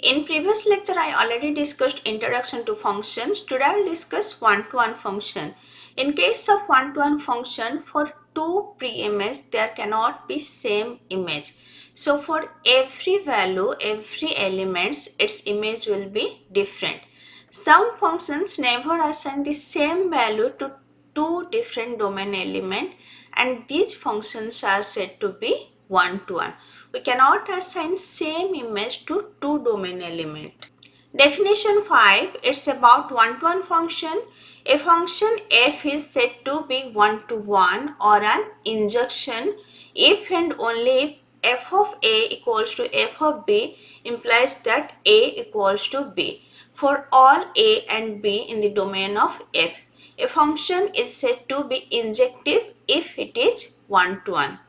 In previous lecture, I already discussed introduction to functions. Today I will discuss one-to-one function. In case of one-to-one function, for two pre-image, there cannot be same image. So for every value, every elements, its image will be different. Some functions never assign the same value to two different domain elements, and these functions are said to be one-to-one. We cannot assign same image to two domain element. Definition 5, it's about one-to-one function. A function f is said to be one-to-one or an injunction if and only if f of a equals to f of b implies that a equals to b for all a and b in the domain of f. A function is said to be injective if it is one-to-one.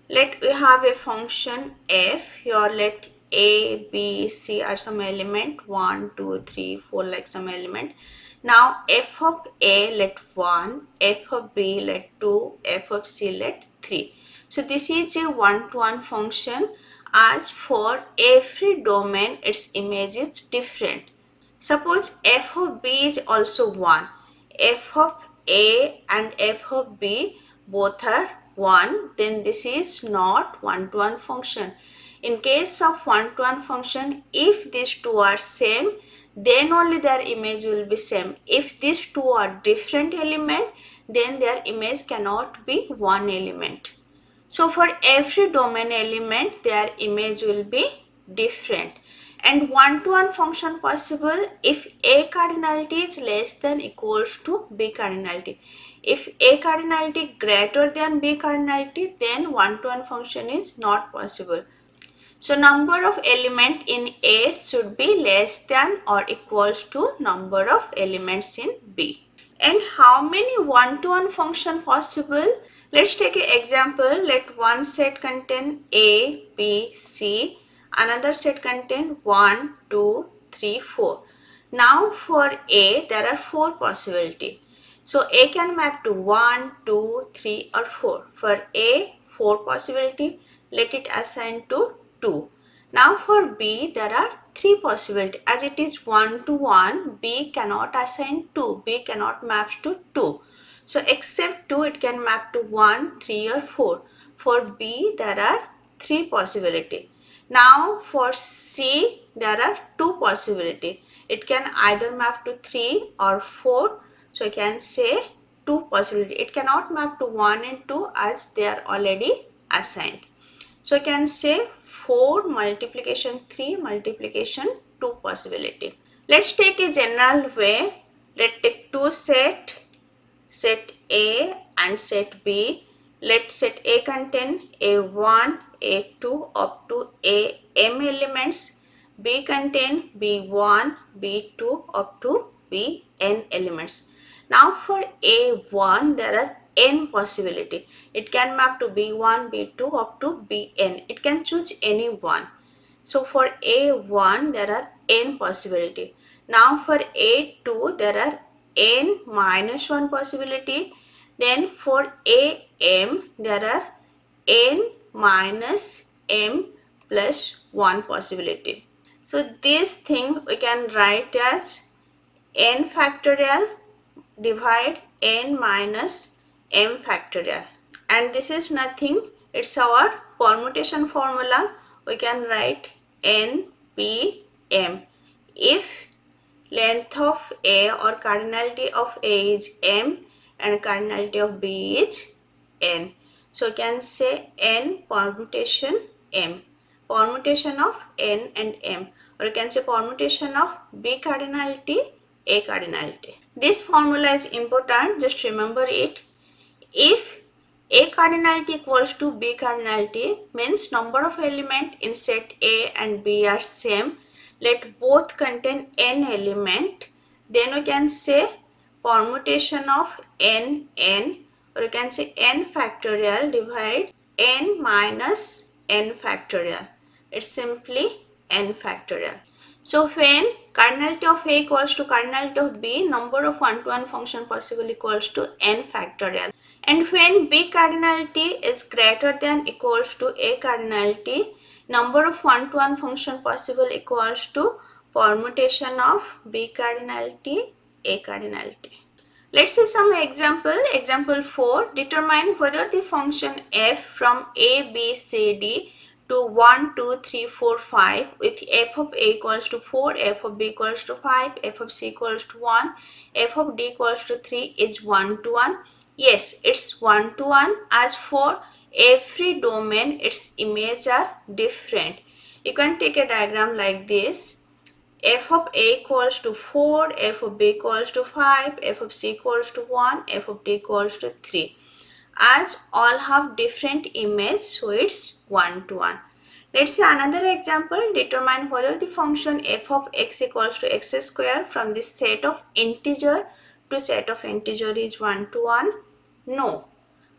Let we have a function f. Here let a, b, c are some element 1, 2, 3, 4 like some element. Now f of a let 1, f of b let 2, f of c let 3. So this is a one-to-one function. As for every domain, its image is different. Suppose f of b is also 1. F of a and f of b both are 1, then this is not one-to-one function. In case of one-to-one function, if these two are same, then only their image will be same. If these two are different element, then their image cannot be one element. So for every domain element, their image will be different. And one-to-one function possible if A cardinality is less than equals to B cardinality. If A cardinality greater than B cardinality, then one-to-one function is not possible. So number of element in A should be less than or equals to number of elements in B. And how many one-to-one function possible? Let's take an example. Let one set contain A, B, C. Another set contain 1, 2, 3, 4. Now for A, there are 4 possibilities. So A can map to 1, 2, 3 or 4. For A, 4 possibility. Let it assign to 2. Now for B, there are 3 possibilities. As it is 1 to 1, B cannot assign 2. B cannot map to 2. So except 2, it can map to 1, 3 or 4. For B, there are 3 possibilities. Now for C, there are 2 possibilities. It can either map to 3 or 4. So I can say 2 possibilities. It cannot map to 1 and 2 as they are already assigned. So I can say 4 multiplication 3 multiplication 2 possibility. Let's take a general way. Let's take two set A and set B. Let set A contain A1, A2 up to AM elements. B contain B1, B2 up to Bn elements. Now for A1, there are n possibility. It can map to B1, B2 up to Bn. It can choose any one. So for A1, there are n possibility. Now for A2, there are n minus 1 possibility. Then for AM, there are n minus m plus 1 possibility. So this thing we can write as n factorial divide n minus m factorial. And this is nothing, it's our permutation formula. We can write npm. If length of A or cardinality of A is m and cardinality of B is n. So you can say n permutation m. Permutation of n and m. Or you can say permutation of B cardinality, A cardinality. This formula is important, just remember it. If A cardinality equals to B cardinality means number of element in set A and B are same. Let both contain n element. Then we can say permutation of n, or you can say n factorial divide n minus n factorial. It's simply n factorial. So when cardinality of A equals to cardinality of B, number of one-to-one function possible equals to n factorial. And when B cardinality is greater than equals to A cardinality, number of one-to-one function possible equals to permutation of B cardinality, A cardinality. Let's see some example. Example 4. Determine whether the function f from a, b, c, d to 1, 2, 3, 4, 5 with f of a equals to 4, f of b equals to 5, f of c equals to 1, f of d equals to 3 is 1 to 1. Yes, it's 1 to 1. As for every domain, its images are different. You can take a diagram like this. F of a equals to 4, f of b equals to 5, f of c equals to 1, f of d equals to 3. As all have different image, so it's 1 to 1. Let's see another example. Determine whether the function f of x equals to x square from the set of integer to set of integer is 1 to 1. No.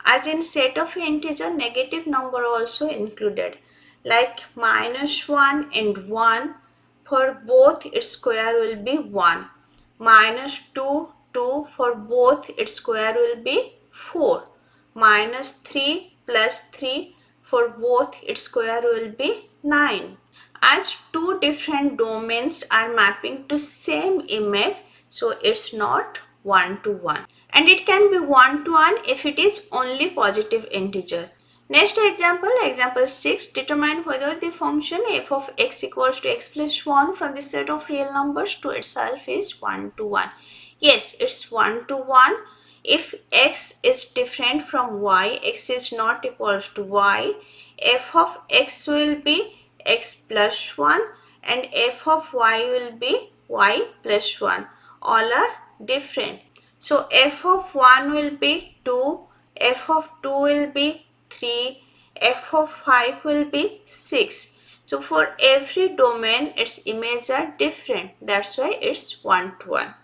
As in set of integer, negative number also included. Like -1 and 1, for both its square will be 1. -2, 2, for both its square will be 4. -3 plus 3, for both its square will be 9. As two different domains are mapping to same image, so it's not 1 to 1. And it can be 1 to 1 if it is only positive integer. Next example, example 6, determine whether the function f of x equals to x plus 1 from the set of real numbers to itself is 1 to 1. Yes, it's 1 to 1. If x is different from y, x is not equals to y, f of x will be x plus 1 and f of y will be y plus 1. All are different. So f of 1 will be 2, f of 2 will be 3, f of 5 will be 6. So for every domain, its images are different. That's why it's 1 to 1.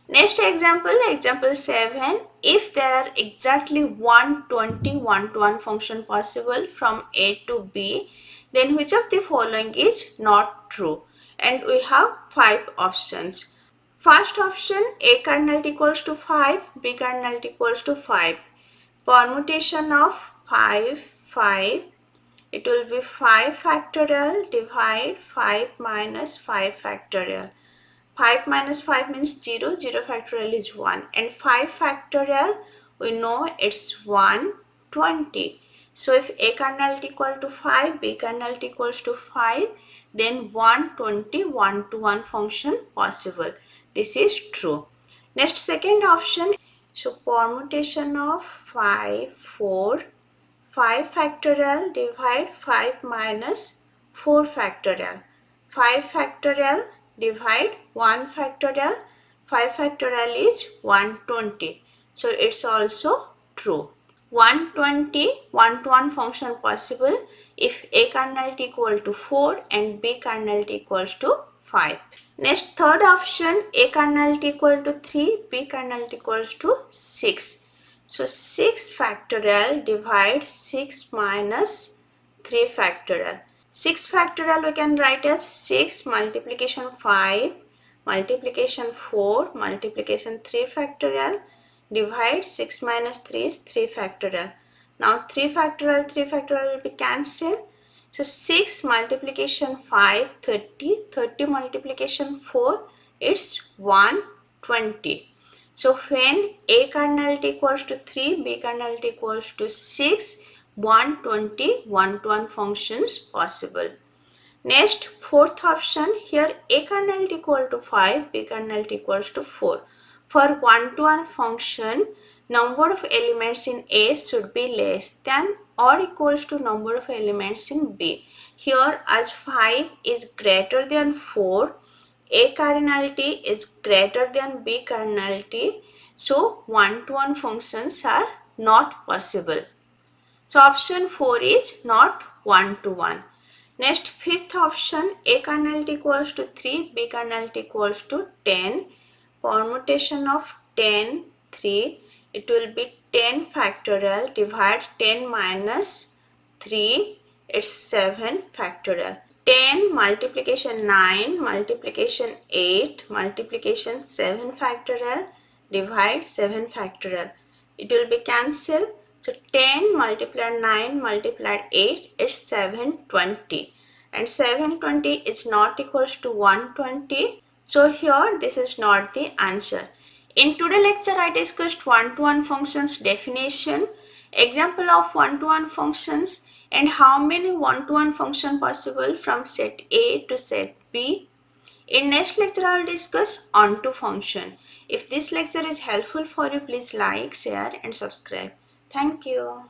Next example, example 7. If there are exactly 120 1-to-1 function possible from A to B, then which of the following is not true? And we have 5 options. First option, A cardinality equals to 5, B cardinality equals to 5. Permutation of 5, 5. It will be 5 factorial divide 5 minus 5 factorial. 5 minus 5 means 0, 0 factorial is 1 and 5 factorial we know it's 120. So if A cardinality equal to 5, B cardinality equals to 5, then 120 1-to-1 function possible. This is true. Next second option, so permutation of 5, 4, 5 factorial divide 5 minus 4 factorial. 5 factorial divide 1 factorial. 5 factorial is 120. So it's also true. 120 1-to-1 function possible if A cardinality equal to 4 and B cardinality equals to 5. Next third option, A cardinality equal to 3, B cardinality equals to 6. So 6 factorial divide 6 minus 3 factorial. 6 factorial we can write as 6 multiplication 5 multiplication 4 multiplication 3 factorial divide 6 minus 3 is 3 factorial. Now 3 factorial will be cancelled. So 6 multiplication 5, 30, 30 multiplication 4, it's 120. So when A cardinality equals to 3, B cardinality equals to 6, 120 1-to-1 functions possible. Next, fourth option, here A cardinality equal to 5, B cardinality equals to 4. For 1-to-1 function, number of elements in A should be less than or equals to number of elements in B. Here, as 5 is greater than 4, A cardinality is greater than B cardinality, so 1-to-1 functions are not possible. So option 4 is not 1-to-1. Next, fifth option, A cardinality equals to 3, B cardinality equals to 10. Permutation of 10, 3, it will be 10 factorial divide 10 minus 3, it's 7 factorial. 10 multiplication 9 multiplication 8 multiplication 7 factorial divide 7 factorial. It will be cancelled. So 10 multiplied 9 multiplied 8 is 720. and 720 is not equals to 120. So here this is not the answer. In today's lecture I discussed one-to-one functions definition, example of one-to-one functions, and how many one-to-one function possible from set A to set B. In next lecture I will discuss onto function. If this lecture is helpful for you, please like, share and subscribe. Thank you.